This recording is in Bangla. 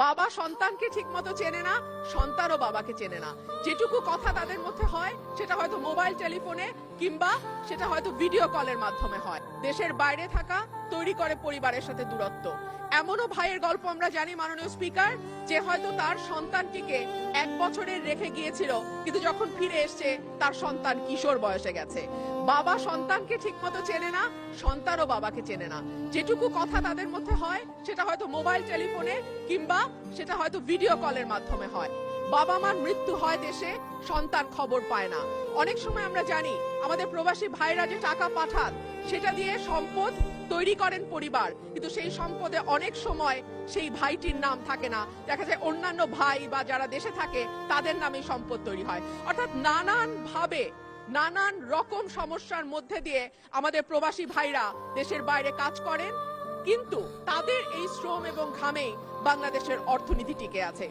বাবা সন্তানকে ঠিকমতো চেনে না, সন্তানও বাবাকে চেনে না। যেটুকু কথা তাদের মধ্যে হয় সেটা হয়তো মোবাইল টেলিফোনে কিংবা সেটা হয়তো ভিডিও কলের মাধ্যমে হয়। দেশের বাইরে থাকা তৈরি করে পরিবারের সাথে দূরত্ব। এমনও ভাইয়ের গল্প আমরা জানি মাননীয় স্পিকার, যে হয়তো তার সন্তানটিকে 1 বছরের রেখে গিয়েছিল, কিন্তু যখন ফিরে এসছে তার সন্তান কিশোর বয়সে গেছে। বাবা সন্তানকে ঠিকমতো চেনে না, সন্তানও বাবাকে চেনে না। যেটুকু কথা তাদের মধ্যে হয় সেটা হয়তো মোবাইল টেলিফোনে কিংবা সেটা হয়তো ভিডিও কলের মাধ্যমে হয়। বাবা মার মৃত্যু হয় দেশে, সন্তান খবর পায় না। অনেক সময় আমরা জানি আমাদের প্রবাসী ভাইরা যে টাকা পাঠান সেটা দিয়ে সম্পদ তৈরি করেন পরিবার, কিন্তু সেই সম্পদে অনেক সময় সেই ভাইটির নাম থাকে না, দেখা যায় অন্যান্য ভাই বা যারা দেশে থাকে তাদের নামে সম্পদ তৈরি হয়। অর্থাৎ নানান ভাবে নানান রকম সমস্যার মধ্যে দিয়ে আমাদের প্রবাসী ভাইরা দেশের বাইরে কাজ করেন, কিন্তু তাদের এই শ্রম এবং ঘামে বাংলাদেশের অর্থনীতি টিকে আছে।